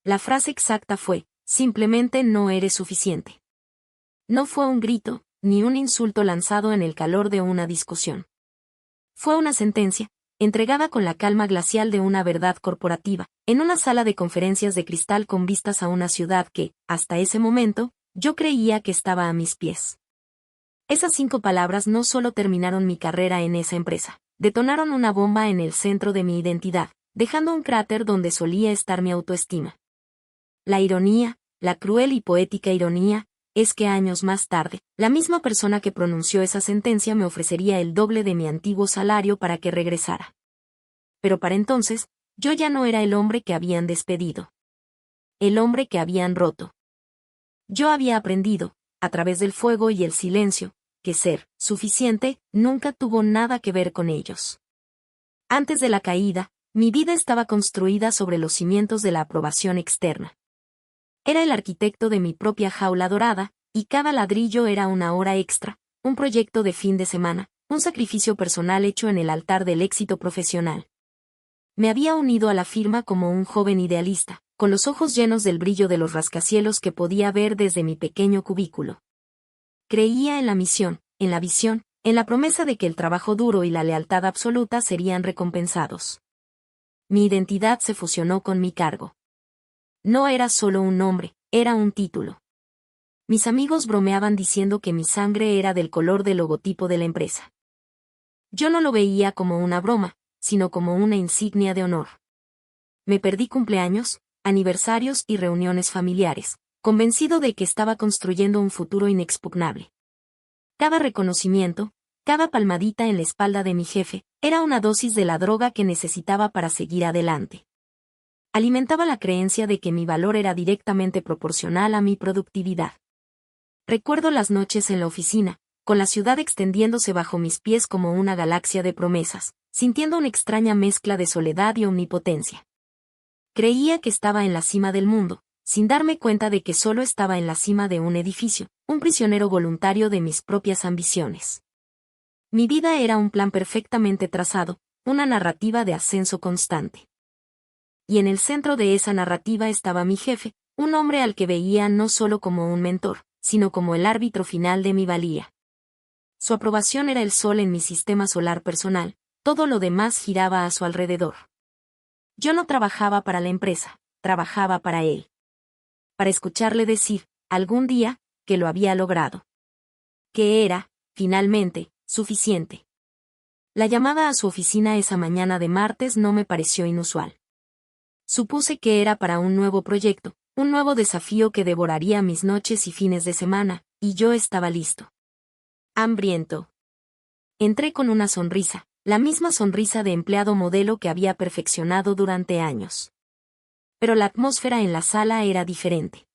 La frase exacta fue, simplemente no eres suficiente. No fue un grito, ni un insulto lanzado en el calor de una discusión. Fue una sentencia, entregada con la calma glacial de una verdad corporativa, en una sala de conferencias de cristal con vistas a una ciudad que, hasta ese momento, yo creía que estaba a mis pies. Esas 5 palabras no solo terminaron mi carrera en esa empresa, detonaron una bomba en el centro de mi identidad, dejando un cráter donde solía estar mi autoestima. La ironía, la cruel y poética ironía, es que años más tarde, la misma persona que pronunció esa sentencia me ofrecería el doble de mi antiguo salario para que regresara. Pero para entonces, yo ya no era el hombre que habían despedido. El hombre que habían roto. Yo había aprendido, a través del fuego y el silencio, que ser suficiente nunca tuvo nada que ver con ellos. Antes de la caída, mi vida estaba construida sobre los cimientos de la aprobación externa. Era el arquitecto de mi propia jaula dorada, y cada ladrillo era una hora extra, un proyecto de fin de semana, un sacrificio personal hecho en el altar del éxito profesional. Me había unido a la firma como un joven idealista, con los ojos llenos del brillo de los rascacielos que podía ver desde mi pequeño cubículo. Creía en la misión, en la visión, en la promesa de que el trabajo duro y la lealtad absoluta serían recompensados. Mi identidad se fusionó con mi cargo. No era solo un nombre, era un título. Mis amigos bromeaban diciendo que mi sangre era del color del logotipo de la empresa. Yo no lo veía como una broma, sino como una insignia de honor. Me perdí cumpleaños, aniversarios y reuniones familiares, convencido de que estaba construyendo un futuro inexpugnable. Cada reconocimiento, cada palmadita en la espalda de mi jefe, era una dosis de la droga que necesitaba para seguir adelante. Alimentaba la creencia de que mi valor era directamente proporcional a mi productividad. Recuerdo las noches en la oficina, con la ciudad extendiéndose bajo mis pies como una galaxia de promesas, sintiendo una extraña mezcla de soledad y omnipotencia. Creía que estaba en la cima del mundo, sin darme cuenta de que solo estaba en la cima de un edificio, un prisionero voluntario de mis propias ambiciones. Mi vida era un plan perfectamente trazado, una narrativa de ascenso constante. Y en el centro de esa narrativa estaba mi jefe, un hombre al que veía no solo como un mentor, sino como el árbitro final de mi valía. Su aprobación era el sol en mi sistema solar personal, todo lo demás giraba a su alrededor. Yo no trabajaba para la empresa, trabajaba para él. Para escucharle decir, algún día, que lo había logrado. Que era, finalmente, suficiente. La llamada a su oficina esa mañana de martes no me pareció inusual. Supuse que era para un nuevo proyecto, un nuevo desafío que devoraría mis noches y fines de semana, y yo estaba listo. Hambriento. Entré con una sonrisa, la misma sonrisa de empleado modelo que había perfeccionado durante años. Pero la atmósfera en la sala era diferente.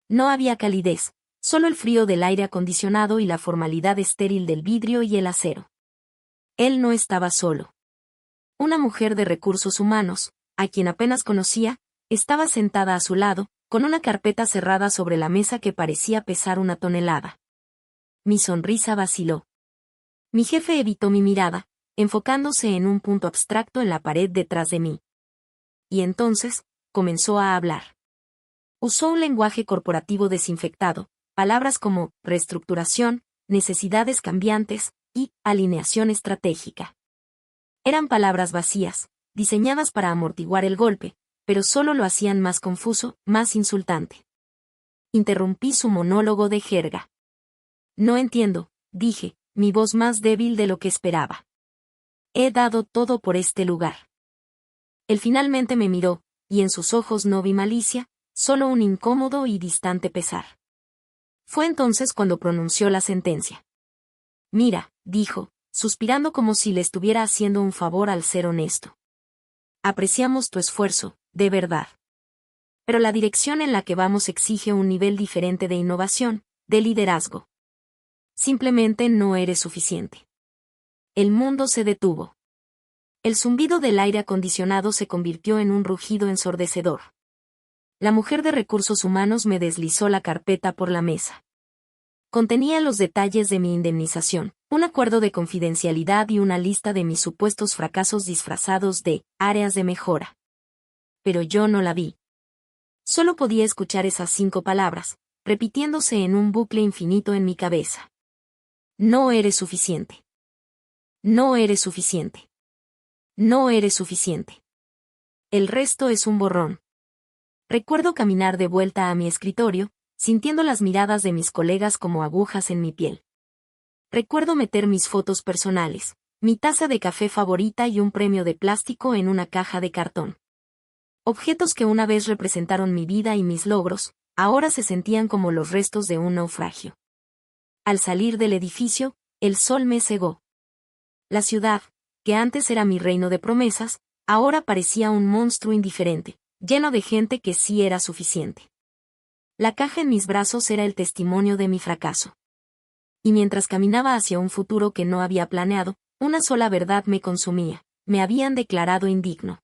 No había calidez, solo el frío del aire acondicionado y la formalidad estéril del vidrio y el acero. Él no estaba solo. Una mujer de recursos humanos, a quien apenas conocía, estaba sentada a su lado, con una carpeta cerrada sobre la mesa que parecía pesar 1 tonelada. Mi sonrisa vaciló. Mi jefe evitó mi mirada, enfocándose en un punto abstracto en la pared detrás de mí. Y entonces, comenzó a hablar. Usó un lenguaje corporativo desinfectado, palabras como reestructuración, necesidades cambiantes y alineación estratégica. Eran palabras vacías, diseñadas para amortiguar el golpe, pero solo lo hacían más confuso, más insultante. Interrumpí su monólogo de jerga. No entiendo, dije, mi voz más débil de lo que esperaba. He dado todo por este lugar. Él finalmente me miró, y en sus ojos no vi malicia, solo un incómodo y distante pesar. Fue entonces cuando pronunció la sentencia. Mira, dijo, suspirando como si le estuviera haciendo un favor al ser honesto. Apreciamos tu esfuerzo, de verdad. Pero la dirección en la que vamos exige un nivel diferente de innovación, de liderazgo. Simplemente no eres suficiente. El mundo se detuvo. El zumbido del aire acondicionado se convirtió en un rugido ensordecedor. La mujer de recursos humanos me deslizó la carpeta por la mesa. Contenía los detalles de mi indemnización, un acuerdo de confidencialidad y una lista de mis supuestos fracasos disfrazados de áreas de mejora. Pero yo no la vi. Solo podía escuchar esas 5 palabras, repitiéndose en un bucle infinito en mi cabeza. No eres suficiente. No eres suficiente. No eres suficiente. El resto es un borrón. Recuerdo caminar de vuelta a mi escritorio, sintiendo las miradas de mis colegas como agujas en mi piel. Recuerdo meter mis fotos personales, mi taza de café favorita y un premio de plástico en una caja de cartón. Objetos que una vez representaron mi vida y mis logros, ahora se sentían como los restos de un naufragio. Al salir del edificio, el sol me cegó. La ciudad, que antes era mi reino de promesas, ahora parecía un monstruo indiferente, lleno de gente que sí era suficiente. La caja en mis brazos era el testimonio de mi fracaso. Y mientras caminaba hacia un futuro que no había planeado, una sola verdad me consumía: me habían declarado indigno.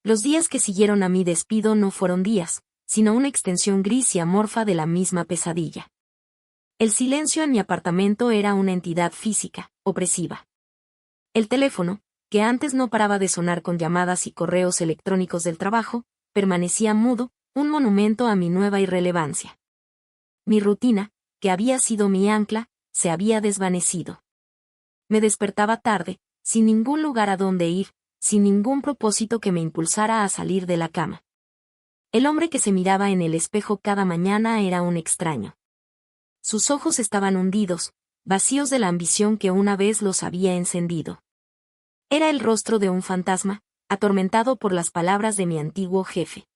Los días que siguieron a mi despido no fueron días, sino una extensión gris y amorfa de la misma pesadilla. El silencio en mi apartamento era una entidad física, opresiva. El teléfono, que antes no paraba de sonar con llamadas y correos electrónicos del trabajo, permanecía mudo, un monumento a mi nueva irrelevancia. Mi rutina, que había sido mi ancla, se había desvanecido. Me despertaba tarde, sin ningún lugar a donde ir, sin ningún propósito que me impulsara a salir de la cama. El hombre que se miraba en el espejo cada mañana era un extraño. Sus ojos estaban hundidos, vacíos de la ambición que una vez los había encendido. Era el rostro de un fantasma, atormentado por las palabras de mi antiguo jefe.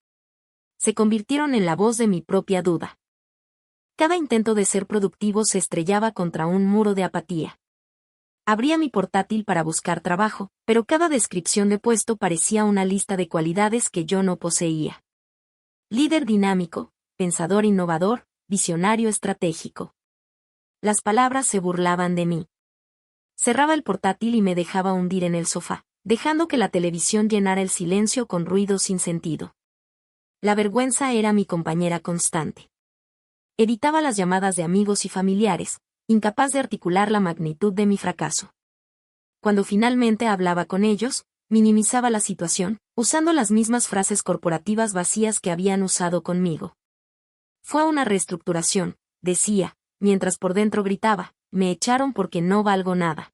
Se convirtieron en la voz de mi propia duda. Cada intento de ser productivo se estrellaba contra un muro de apatía. Abría mi portátil para buscar trabajo, pero cada descripción de puesto parecía una lista de cualidades que yo no poseía. Líder dinámico, pensador innovador, visionario estratégico. Las palabras se burlaban de mí. Cerraba el portátil y me dejaba hundir en el sofá, dejando que la televisión llenara el silencio con ruidos sin sentido. La vergüenza era mi compañera constante. Evitaba las llamadas de amigos y familiares, incapaz de articular la magnitud de mi fracaso. Cuando finalmente hablaba con ellos, minimizaba la situación, usando las mismas frases corporativas vacías que habían usado conmigo. Fue una reestructuración, decía, mientras por dentro gritaba: me echaron porque no valgo nada.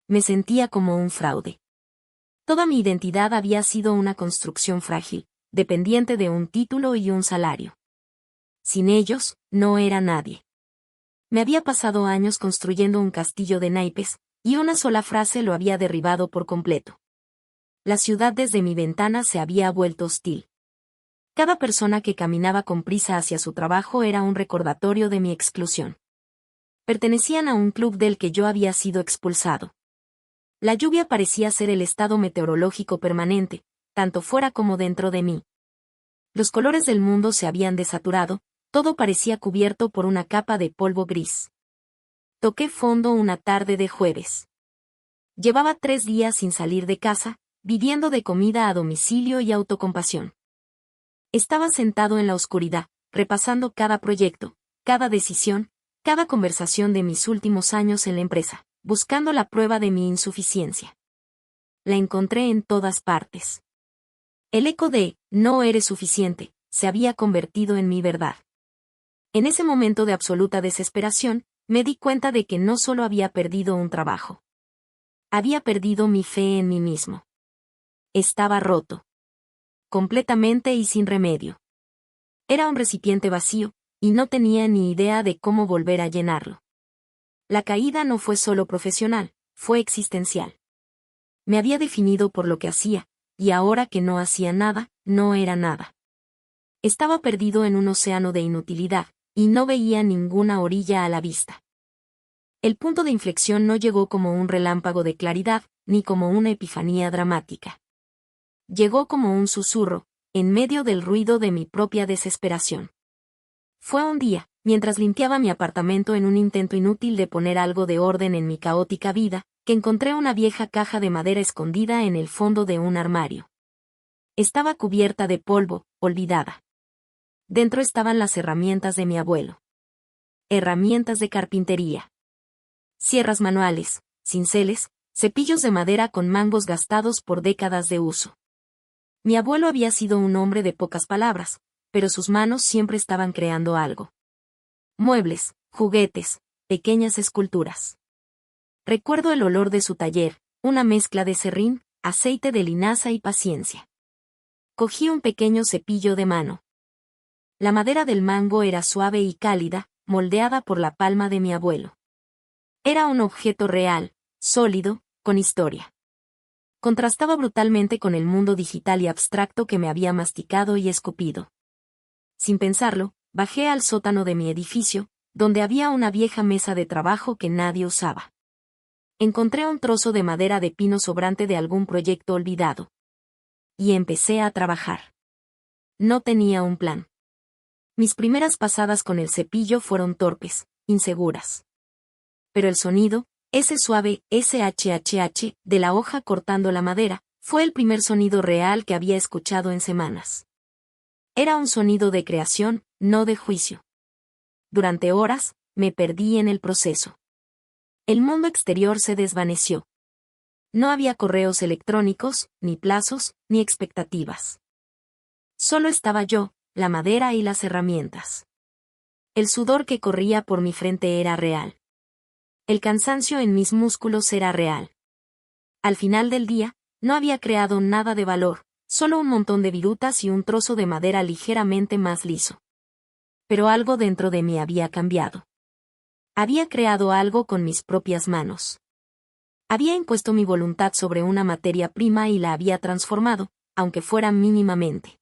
Me sentía como un fraude. Toda mi identidad había sido una construcción frágil, dependiente de un título y un salario. Sin ellos, no era nadie. Me había pasado años construyendo un castillo de naipes, y una sola frase lo había derribado por completo. La ciudad desde mi ventana se había vuelto hostil. Cada persona que caminaba con prisa hacia su trabajo era un recordatorio de mi exclusión. Pertenecían a un club del que yo había sido expulsado. La lluvia parecía ser el estado meteorológico permanente, tanto fuera como dentro de mí. Los colores del mundo se habían desaturado, todo parecía cubierto por una capa de polvo gris. Toqué fondo una tarde de jueves. Llevaba 3 días sin salir de casa, viviendo de comida a domicilio y autocompasión. Estaba sentado en la oscuridad, repasando cada proyecto, cada decisión, cada conversación de mis últimos años en la empresa, buscando la prueba de mi insuficiencia. La encontré en todas partes. El eco de «no eres suficiente» se había convertido en mi verdad. En ese momento de absoluta desesperación, me di cuenta de que no solo había perdido un trabajo. Había perdido mi fe en mí mismo. Estaba roto. Completamente y sin remedio. Era un recipiente vacío, y no tenía ni idea de cómo volver a llenarlo. La caída no fue solo profesional, fue existencial. Me había definido por lo que hacía, y ahora que no hacía nada, no era nada. Estaba perdido en un océano de inutilidad, y no veía ninguna orilla a la vista. El punto de inflexión no llegó como un relámpago de claridad, ni como una epifanía dramática. Llegó como un susurro, en medio del ruido de mi propia desesperación. Fue un día, mientras limpiaba mi apartamento en un intento inútil de poner algo de orden en mi caótica vida, que encontré una vieja caja de madera escondida en el fondo de un armario. Estaba cubierta de polvo, olvidada. Dentro estaban las herramientas de mi abuelo. Herramientas de carpintería. Sierras manuales, cinceles, cepillos de madera con mangos gastados por décadas de uso. Mi abuelo había sido un hombre de pocas palabras, pero sus manos siempre estaban creando algo. Muebles, juguetes, pequeñas esculturas. Recuerdo el olor de su taller, una mezcla de serrín, aceite de linaza y paciencia. Cogí un pequeño cepillo de mano. La madera del mango era suave y cálida, moldeada por la palma de mi abuelo. Era un objeto real, sólido, con historia. Contrastaba brutalmente con el mundo digital y abstracto que me había masticado y escupido. Sin pensarlo, bajé al sótano de mi edificio, donde había una vieja mesa de trabajo que nadie usaba. Encontré un trozo de madera de pino sobrante de algún proyecto olvidado. Y empecé a trabajar. No tenía un plan. Mis primeras pasadas con el cepillo fueron torpes, inseguras. Pero el sonido, ese suave SHHH de la hoja cortando la madera, fue el primer sonido real que había escuchado en semanas. Era un sonido de creación, no de juicio. Durante horas, me perdí en el proceso. El mundo exterior se desvaneció. No había correos electrónicos, ni plazos, ni expectativas. Solo estaba yo, la madera y las herramientas. El sudor que corría por mi frente era real. El cansancio en mis músculos era real. Al final del día, no había creado nada de valor, solo un montón de virutas y un trozo de madera ligeramente más liso. Pero algo dentro de mí había cambiado. Había creado algo con mis propias manos. Había impuesto mi voluntad sobre una materia prima y la había transformado, aunque fuera mínimamente.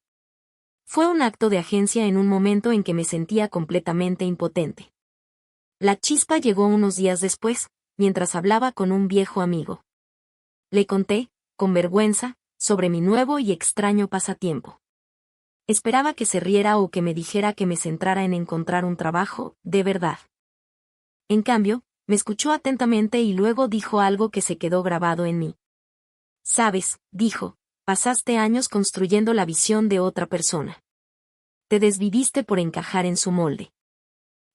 Fue un acto de agencia en un momento en que me sentía completamente impotente. La chispa llegó unos días después, mientras hablaba con un viejo amigo. Le conté, con vergüenza, sobre mi nuevo y extraño pasatiempo. Esperaba que se riera o que me dijera que me centrara en encontrar un trabajo, de verdad. En cambio, me escuchó atentamente y luego dijo algo que se quedó grabado en mí. Sabes, dijo, pasaste años construyendo la visión de otra persona. Te desviviste por encajar en su molde.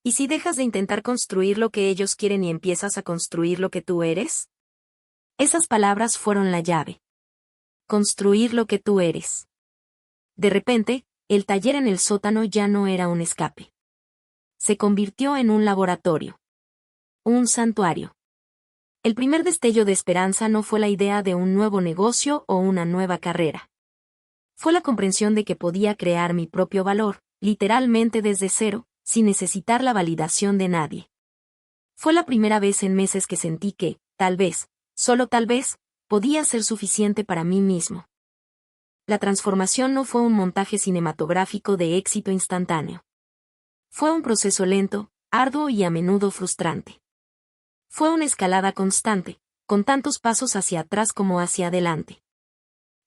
¿Y si dejas de intentar construir lo que ellos quieren y empiezas a construir lo que tú eres? Esas palabras fueron la llave. Construir lo que tú eres. De repente, el taller en el sótano ya no era un escape. Se convirtió en un laboratorio. Un santuario. El primer destello de esperanza no fue la idea de un nuevo negocio o una nueva carrera. Fue la comprensión de que podía crear mi propio valor, literalmente desde cero, sin necesitar la validación de nadie. Fue la primera vez en meses que sentí que, tal vez, solo tal vez, podía ser suficiente para mí mismo. La transformación no fue un montaje cinematográfico de éxito instantáneo. Fue un proceso lento, arduo y a menudo frustrante. Fue una escalada constante, con tantos pasos hacia atrás como hacia adelante.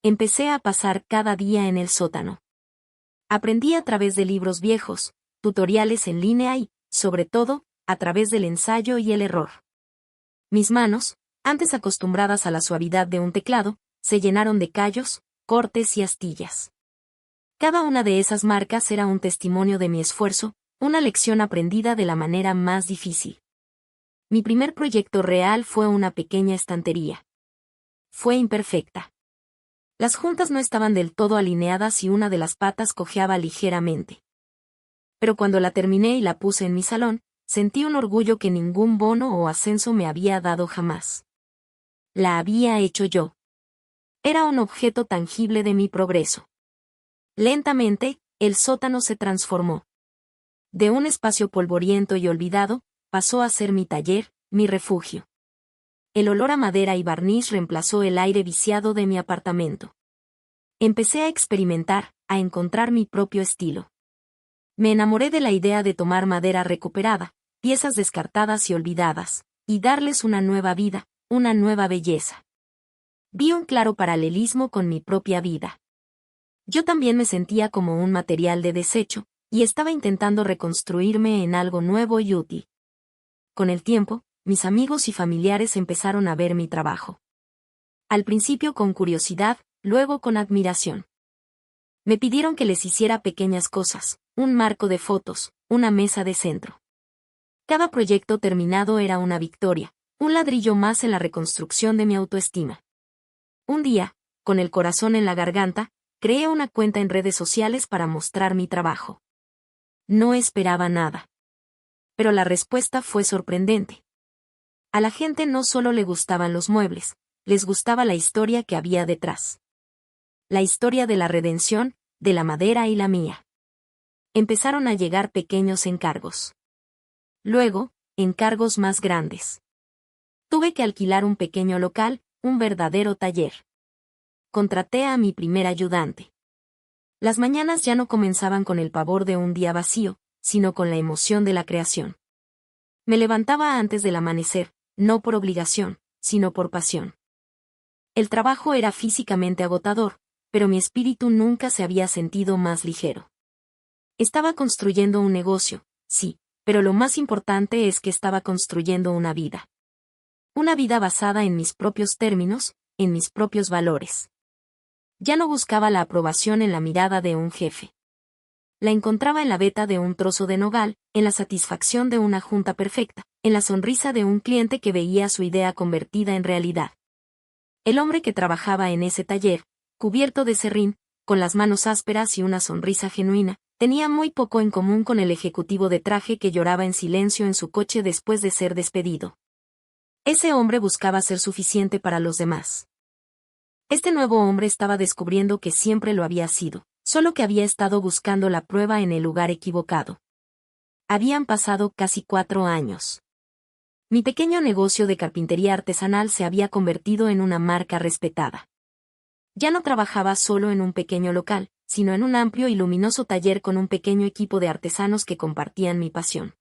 Empecé a pasar cada día en el sótano. Aprendí a través de libros viejos, tutoriales en línea y, sobre todo, a través del ensayo y el error. Mis manos, antes acostumbradas a la suavidad de un teclado, se llenaron de callos, cortes y astillas. Cada una de esas marcas era un testimonio de mi esfuerzo, una lección aprendida de la manera más difícil. Mi primer proyecto real fue una pequeña estantería. Fue imperfecta. Las juntas no estaban del todo alineadas y una de las patas cojeaba ligeramente. Pero cuando la terminé y la puse en mi salón, sentí un orgullo que ningún bono o ascenso me había dado jamás. La había hecho yo. Era un objeto tangible de mi progreso. Lentamente, el sótano se transformó. De un espacio polvoriento y olvidado, pasó a ser mi taller, mi refugio. El olor a madera y barniz reemplazó el aire viciado de mi apartamento. Empecé a experimentar, a encontrar mi propio estilo. Me enamoré de la idea de tomar madera recuperada, piezas descartadas y olvidadas, y darles una nueva vida, una nueva belleza. Vi un claro paralelismo con mi propia vida. Yo también me sentía como un material de desecho, y estaba intentando reconstruirme en algo nuevo y útil. Con el tiempo, mis amigos y familiares empezaron a ver mi trabajo. Al principio con curiosidad, luego con admiración. Me pidieron que les hiciera pequeñas cosas, un marco de fotos, una mesa de centro. Cada proyecto terminado era una victoria, un ladrillo más en la reconstrucción de mi autoestima. Un día, con el corazón en la garganta, Creé una cuenta en redes sociales para mostrar mi trabajo. No esperaba nada. Pero la respuesta fue sorprendente. A la gente no solo le gustaban los muebles, les gustaba la historia que había detrás. La historia de la redención, de la madera y la mía. Empezaron a llegar pequeños encargos. Luego, encargos más grandes. Tuve que alquilar un pequeño local, un verdadero taller. Contraté a mi primer ayudante. Las mañanas ya no comenzaban con el pavor de un día vacío, sino con la emoción de la creación. Me levantaba antes del amanecer, no por obligación, sino por pasión. El trabajo era físicamente agotador, pero mi espíritu nunca se había sentido más ligero. Estaba construyendo un negocio, sí, pero lo más importante es que estaba construyendo una vida. Una vida basada en mis propios términos, en mis propios valores. Ya no buscaba la aprobación en la mirada de un jefe. La encontraba en la veta de un trozo de nogal, en la satisfacción de una junta perfecta, en la sonrisa de un cliente que veía su idea convertida en realidad. El hombre que trabajaba en ese taller, cubierto de serrín, con las manos ásperas y una sonrisa genuina, tenía muy poco en común con el ejecutivo de traje que lloraba en silencio en su coche después de ser despedido. Ese hombre buscaba ser suficiente para los demás. Este nuevo hombre estaba descubriendo que siempre lo había sido, solo que había estado buscando la prueba en el lugar equivocado. Habían pasado casi 4 años. Mi pequeño negocio de carpintería artesanal se había convertido en una marca respetada. Ya no trabajaba solo en un pequeño local, sino en un amplio y luminoso taller con un pequeño equipo de artesanos que compartían mi pasión.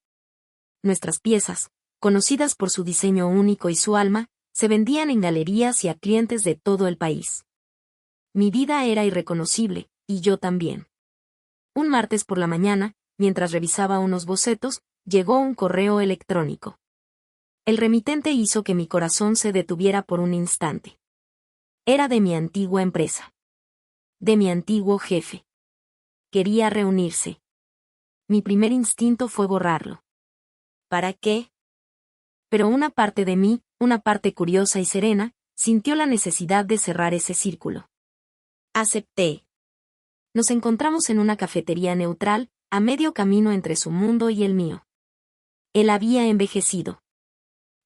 Nuestras piezas, conocidas por su diseño único y su alma, se vendían en galerías y a clientes de todo el país. Mi vida era irreconocible, y yo también. Un martes por la mañana, mientras revisaba unos bocetos, llegó un correo electrónico. El remitente hizo que mi corazón se detuviera por un instante. Era de mi antigua empresa. De mi antiguo jefe. Quería reunirse. Mi primer instinto fue borrarlo. ¿Para qué? Pero una parte de mí, una parte curiosa y serena, sintió la necesidad de cerrar ese círculo. Acepté. Nos encontramos en una cafetería neutral, a medio camino entre su mundo y el mío. Él había envejecido.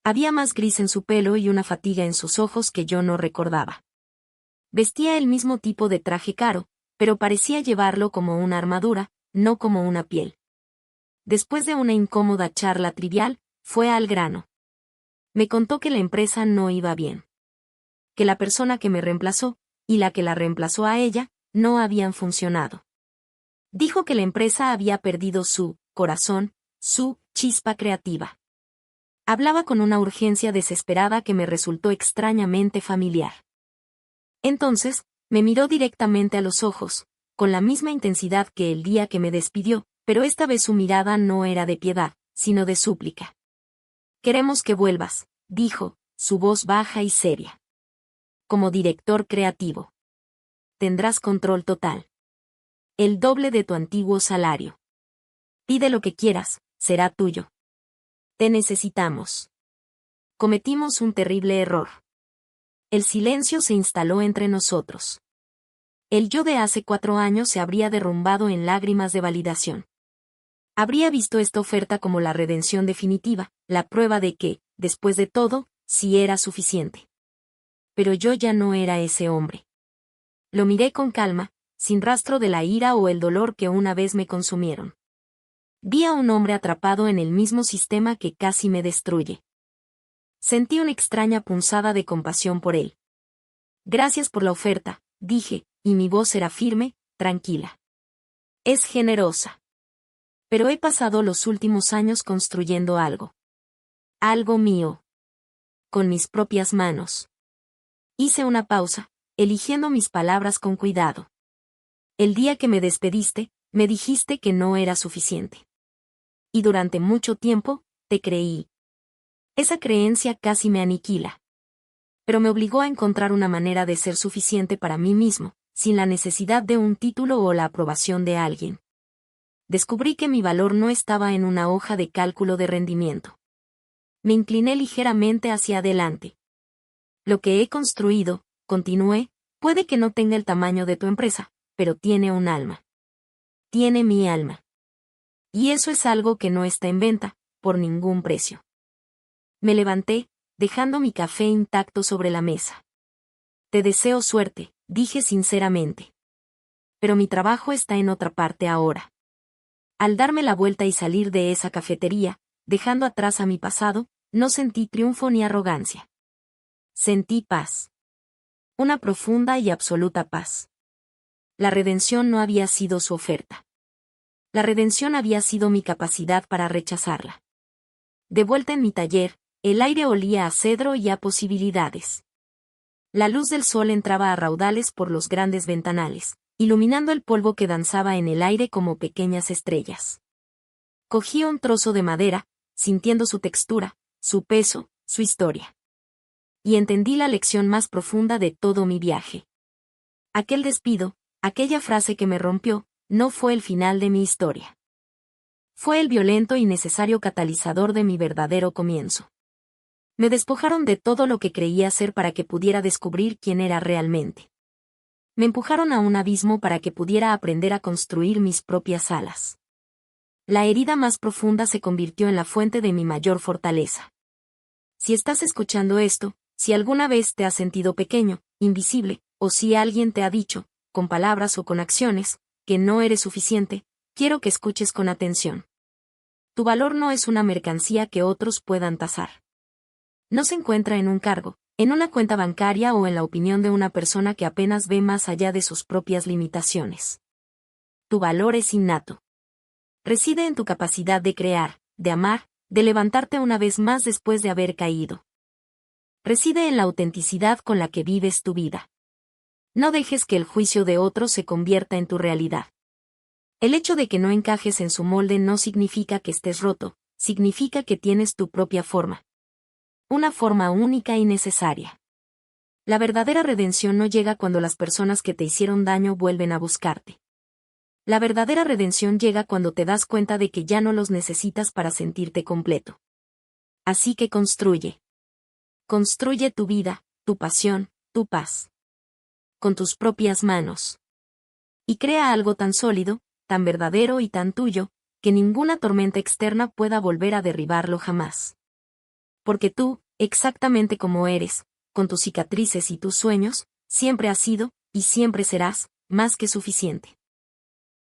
Había más gris en su pelo y una fatiga en sus ojos que yo no recordaba. Vestía el mismo tipo de traje caro, pero parecía llevarlo como una armadura, no como una piel. Después de una incómoda charla trivial, fue al grano. Me contó que la empresa no iba bien. Que la persona que me reemplazó, y la que la reemplazó a ella, no habían funcionado. Dijo que la empresa había perdido su corazón, su chispa creativa. Hablaba con una urgencia desesperada que me resultó extrañamente familiar. Entonces, me miró directamente a los ojos, con la misma intensidad que el día que me despidió, pero esta vez su mirada no era de piedad, sino de súplica. Queremos que vuelvas, dijo, su voz baja y seria. Como director creativo. Tendrás control total. El doble de tu antiguo salario. Pide lo que quieras, será tuyo. Te necesitamos. Cometimos un terrible error. El silencio se instaló entre nosotros. El yo de hace 4 años se habría derrumbado en lágrimas de validación. Habría visto esta oferta como la redención definitiva, la prueba de que, después de todo, sí era suficiente. Pero yo ya no era ese hombre. Lo miré con calma, sin rastro de la ira o el dolor que una vez me consumieron. Vi a un hombre atrapado en el mismo sistema que casi me destruye. Sentí una extraña punzada de compasión por él. Gracias por la oferta, dije, y mi voz era firme, tranquila. Es generosa. Pero he pasado los últimos años construyendo algo. Algo mío. Con mis propias manos. Hice una pausa, eligiendo mis palabras con cuidado. El día que me despediste, me dijiste que no era suficiente. Y durante mucho tiempo, te creí. Esa creencia casi me aniquila. Pero me obligó a encontrar una manera de ser suficiente para mí mismo, sin la necesidad de un título o la aprobación de alguien. Descubrí que mi valor no estaba en una hoja de cálculo de rendimiento. Me incliné ligeramente hacia adelante. Lo que he construido, continué, puede que no tenga el tamaño de tu empresa, pero tiene un alma. Tiene mi alma. Y eso es algo que no está en venta, por ningún precio. Me levanté, dejando mi café intacto sobre la mesa. Te deseo suerte, dije sinceramente. Pero mi trabajo está en otra parte ahora. Al darme la vuelta y salir de esa cafetería, dejando atrás a mi pasado, no sentí triunfo ni arrogancia. Sentí paz. Una profunda y absoluta paz. La redención no había sido su oferta. La redención había sido mi capacidad para rechazarla. De vuelta en mi taller, el aire olía a cedro y a posibilidades. La luz del sol entraba a raudales por los grandes ventanales, iluminando el polvo que danzaba en el aire como pequeñas estrellas. Cogí un trozo de madera, sintiendo su textura, su peso, su historia. Y entendí la lección más profunda de todo mi viaje. Aquel despido, aquella frase que me rompió, no fue el final de mi historia. Fue el violento y necesario catalizador de mi verdadero comienzo. Me despojaron de todo lo que creía ser para que pudiera descubrir quién era realmente. Me empujaron a un abismo para que pudiera aprender a construir mis propias alas. La herida más profunda se convirtió en la fuente de mi mayor fortaleza. Si estás escuchando esto, si alguna vez te has sentido pequeño, invisible, o si alguien te ha dicho, con palabras o con acciones, que no eres suficiente, quiero que escuches con atención. Tu valor no es una mercancía que otros puedan tasar. No se encuentra en un cargo, en una cuenta bancaria o en la opinión de una persona que apenas ve más allá de sus propias limitaciones. Tu valor es innato. Reside en tu capacidad de crear, de amar, de levantarte una vez más después de haber caído. Reside en la autenticidad con la que vives tu vida. No dejes que el juicio de otros se convierta en tu realidad. El hecho de que no encajes en su molde no significa que estés roto, significa que tienes tu propia forma. Una forma única y necesaria. La verdadera redención no llega cuando las personas que te hicieron daño vuelven a buscarte. La verdadera redención llega cuando te das cuenta de que ya no los necesitas para sentirte completo. Así que construye. Construye tu vida, tu pasión, tu paz. Con tus propias manos. Y crea algo tan sólido, tan verdadero y tan tuyo, que ninguna tormenta externa pueda volver a derribarlo jamás. Porque tú, exactamente como eres, con tus cicatrices y tus sueños, siempre has sido, y siempre serás, más que suficiente.